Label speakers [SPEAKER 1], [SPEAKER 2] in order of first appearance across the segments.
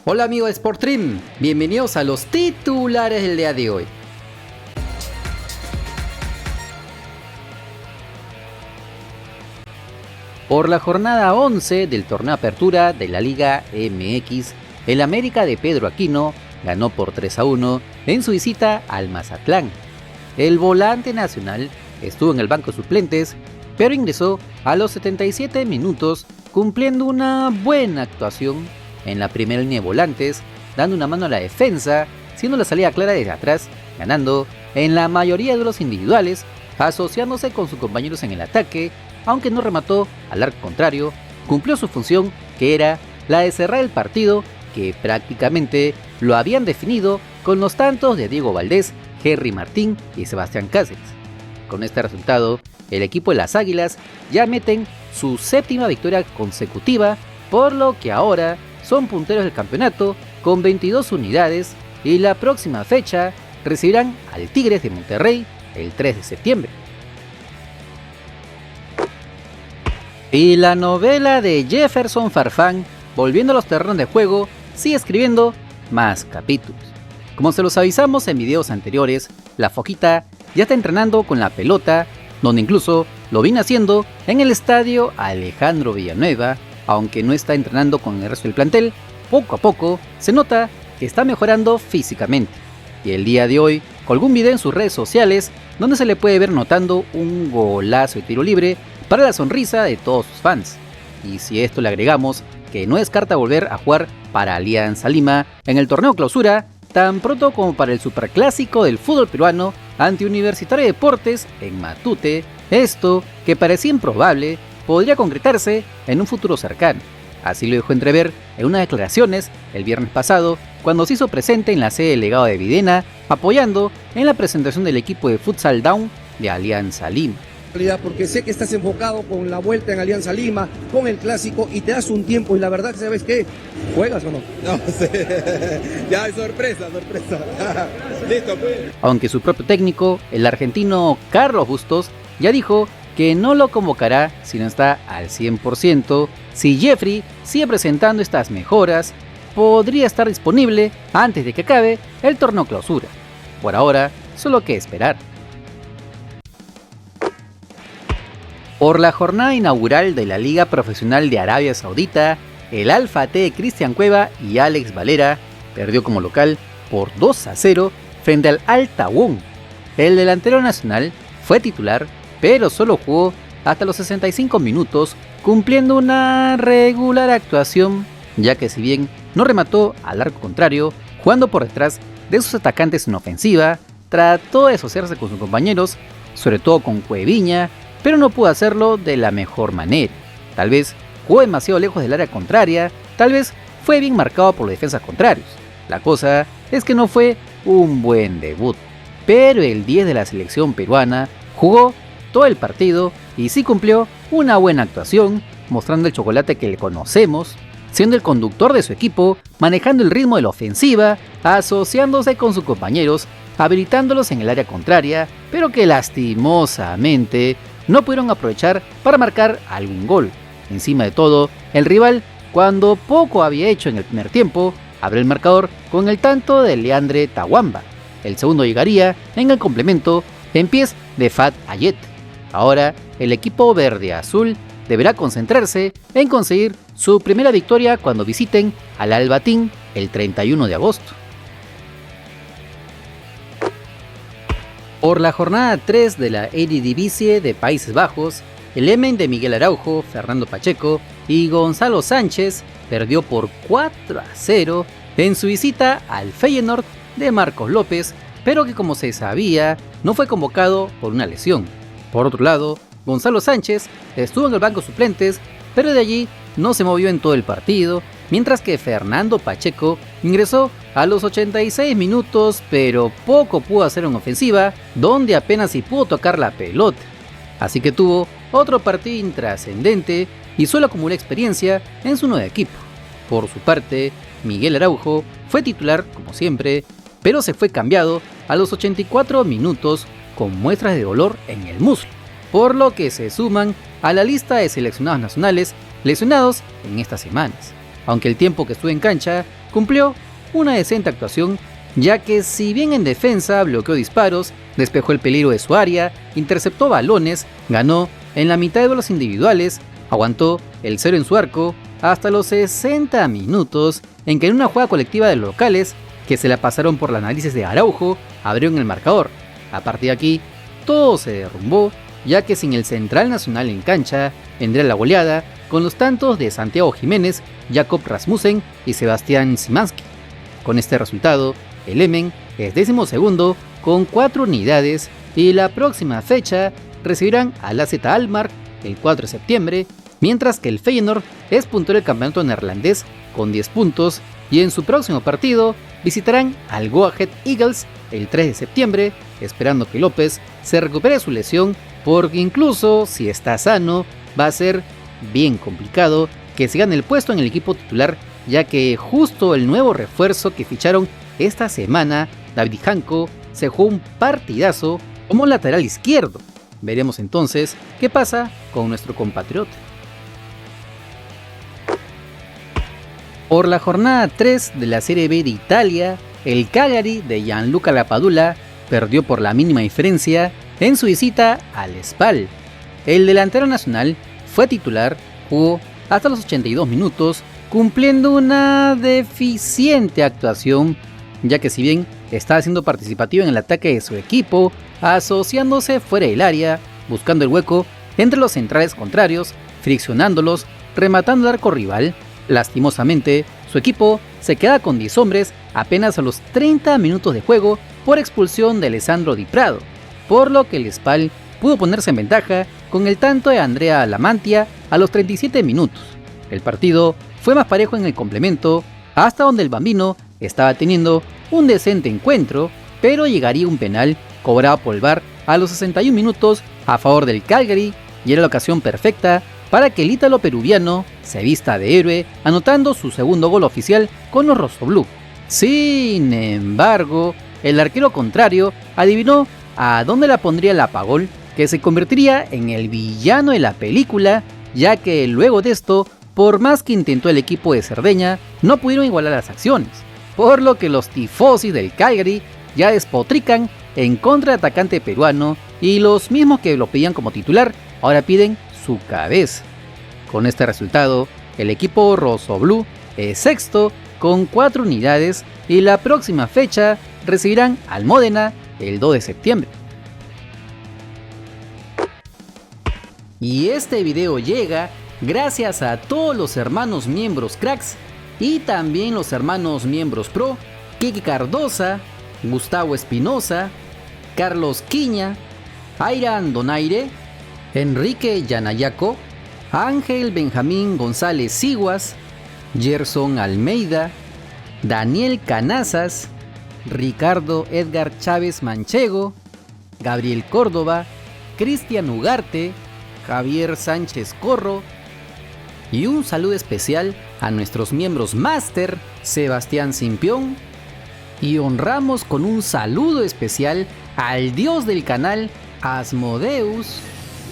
[SPEAKER 1] Hola amigos de Sportstream, bienvenidos a los titulares del día de hoy. Por la jornada 11 del torneo Apertura de la Liga MX, el América de Pedro Aquino ganó por 3-1 en su visita al Mazatlán. El volante nacional estuvo en el banco de suplentes, pero ingresó a los 77 minutos cumpliendo una buena actuación en la primera línea de volantes, dando una mano a la defensa, siendo la salida clara desde atrás, ganando en la mayoría de los individuales, asociándose con sus compañeros en el ataque, aunque no remató al arco contrario, cumplió su función que era la de cerrar el partido que prácticamente lo habían definido con los tantos de Diego Valdés, Henry Martín y Sebastián Cáceres. Con este resultado, el equipo de las Águilas ya meten su séptima victoria consecutiva, por lo que ahora son punteros del campeonato con 22 unidades y la próxima fecha recibirán al Tigres de Monterrey el 3 de septiembre. Y la novela de Jefferson Farfán, volviendo a los terrenos de juego, sigue escribiendo más capítulos. Como se los avisamos en videos anteriores, la Foquita ya está entrenando con la pelota, donde incluso lo viene haciendo en el estadio Alejandro Villanueva. Aunque no está entrenando con el resto del plantel, poco a poco se nota que está mejorando físicamente. Y el día de hoy colgó un video en sus redes sociales donde se le puede ver notando un golazo de tiro libre para la sonrisa de todos sus fans. Y si a esto le agregamos que no descarta volver a jugar para Alianza Lima en el torneo clausura, tan pronto como para el superclásico del fútbol peruano ante Universitario de Deportes en Matute, esto, que parecía improbable, podría concretarse en un futuro cercano. Así lo dejó entrever en unas declaraciones el viernes pasado, cuando se hizo presente en la sede del legado de Videna, apoyando en la presentación del equipo de Futsal Down de Alianza Lima.
[SPEAKER 2] Porque sé que estás enfocado con la vuelta en Alianza Lima, con el clásico, y te das un tiempo, y la verdad que ¿sabes qué? ¿Juegas o no?
[SPEAKER 3] No sé, ya es sorpresa. Listo, pues.
[SPEAKER 1] Aunque su propio técnico, el argentino Carlos Bustos, ya dijo que no lo convocará si no está al 100%, si Jeffrey sigue presentando estas mejoras, podría estar disponible antes de que acabe el torneo clausura. Por ahora, solo que esperar. Por la jornada inaugural de la Liga Profesional de Arabia Saudita, el Alfa T de Cristian Cueva y Alex Valera perdió como local por 2-0 frente al Al Tawun. El delantero nacional fue titular, pero solo jugó hasta los 65 minutos, cumpliendo una regular actuación, ya que si bien no remató al arco contrario, jugando por detrás de sus atacantes en ofensiva, trató de asociarse con sus compañeros, sobre todo con Cueviña, pero no pudo hacerlo de la mejor manera. Tal vez jugó demasiado lejos del área contraria, tal vez fue bien marcado por los defensas contrarios. La cosa es que no fue un buen debut, pero el 10 de la selección peruana jugó todo el partido y sí cumplió una buena actuación, mostrando el chocolate que le conocemos, siendo el conductor de su equipo, manejando el ritmo de la ofensiva, asociándose con sus compañeros, habilitándolos en el área contraria, pero que lastimosamente no pudieron aprovechar para marcar algún gol. Encima de todo, el rival, cuando poco había hecho en el primer tiempo, abrió el marcador con el tanto de Leandre Tawamba. El segundo llegaría en el complemento en pies de Fat Ayet. Ahora, el equipo verde-azul deberá concentrarse en conseguir su primera victoria cuando visiten al Albatín el 31 de agosto. Por la jornada 3 de la Eredivisie de Países Bajos, el Emmen de Miguel Araujo, Fernando Pacheco y Gonzalo Sánchez perdió por 4-0 en su visita al Feyenoord de Marcos López, pero que, como se sabía, no fue convocado por una lesión. Por otro lado, Gonzalo Sánchez estuvo en el banco de suplentes, pero de allí no se movió en todo el partido, mientras que Fernando Pacheco ingresó a los 86 minutos, pero poco pudo hacer en ofensiva, donde apenas si pudo tocar la pelota. Así que tuvo otro partido intrascendente y solo acumuló experiencia en su nuevo equipo. Por su parte, Miguel Araujo fue titular como siempre, pero se fue cambiado a los 84 minutos con muestras de dolor en el muslo, por lo que se suman a la lista de seleccionados nacionales lesionados en estas semanas. aunque el tiempo que estuvo en cancha cumplió una decente actuación, ya que si bien en defensa bloqueó disparos, despejó el peligro de su área, interceptó balones, ganó en la mitad de los individuales, aguantó el 0 en su arco hasta los 60 minutos en que en una jugada colectiva de los locales, que se la pasaron por las narices de Araujo, abrieron el marcador. A partir de aquí, todo se derrumbó, ya que sin el central nacional en cancha, vendría la goleada con los tantos de Santiago Jiménez, Jakob Rasmussen y Sebastián Szymanski. Con este resultado, el Emmen es 12º con 4 unidades y la próxima fecha recibirán al AZ Alkmaar el 4 de septiembre, mientras que el Feyenoord es puntero del campeonato neerlandés con 10 puntos y en su próximo partido visitarán al Go Ahead Eagles el 3 de septiembre, esperando que López se recupere de su lesión, porque incluso si está sano va a ser bien complicado que se gane el puesto en el equipo titular, ya que justo el nuevo refuerzo que ficharon esta semana, David Janko, se jugó un partidazo como lateral izquierdo. Veremos entonces qué pasa con nuestro compatriota. Por la jornada 3 de la Serie B de Italia, el Cagliari de Gianluca Lapadula perdió por la mínima diferencia en su visita al Spal. El delantero nacional fue titular, jugó hasta los 82 minutos, cumpliendo una deficiente actuación, ya que si bien estaba siendo participativo en el ataque de su equipo, asociándose fuera del área, buscando el hueco entre los centrales contrarios, friccionándolos, rematando el arco rival, lastimosamente, su equipo se queda con 10 hombres apenas a los 30 minutos de juego por expulsión de Alessandro Di Prado, por lo que el Spal pudo ponerse en ventaja con el tanto de Andrea Lamantia a los 37 minutos. El partido fue más parejo en el complemento, hasta donde el Bambino estaba teniendo un decente encuentro, pero llegaría un penal cobrado por el VAR a los 61 minutos a favor del Cagliari y era la ocasión perfecta para que el ítalo peruviano se vista de héroe, anotando su segundo gol oficial con los Rossoblù. Sin embargo, el arquero contrario adivinó a dónde la pondría el apagol, que se convertiría en el villano de la película, ya que luego de esto, por más que intentó el equipo de Cerdeña, no pudieron igualar las acciones, por lo que los tifosi del Cagliari ya despotrican en contra del atacante peruano y los mismos que lo pedían como titular ahora piden su cabeza. Con este resultado, el equipo Rossoblù es sexto con 4 unidades y la próxima fecha recibirán al Módena el 2 de septiembre. Y este video llega gracias a todos los hermanos miembros cracks y también los hermanos miembros pro, Kiki Cardosa, Gustavo Espinosa, Carlos Quiña, Airan Donaire, Enrique Yanayaco, Ángel Benjamín González Siguas, Gerson Almeida, Daniel Canazas, Ricardo Edgar Chávez Manchego, Gabriel Córdoba, Cristian Ugarte, Javier Sánchez Corro y un saludo especial a nuestros miembros Máster, Sebastián Simpión, y honramos con un saludo especial al dios del canal, Asmodeus,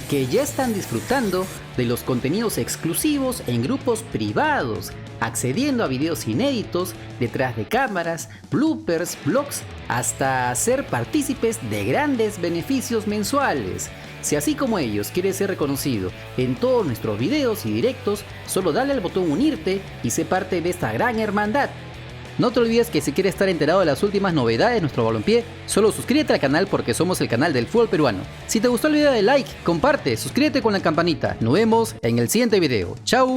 [SPEAKER 1] que ya están disfrutando de los contenidos exclusivos en grupos privados, accediendo a videos inéditos, detrás de cámaras, bloopers, vlogs, hasta ser partícipes de grandes beneficios mensuales. Si así como ellos quieres ser reconocido en todos nuestros videos y directos, solo dale al botón unirte y sé parte de esta gran hermandad. No te olvides que si quieres estar enterado de las últimas novedades de nuestro balompié, solo suscríbete al canal porque somos el canal del fútbol peruano. Si te gustó el video, dale like, comparte, suscríbete con la campanita. Nos vemos en el siguiente video. ¡Chao!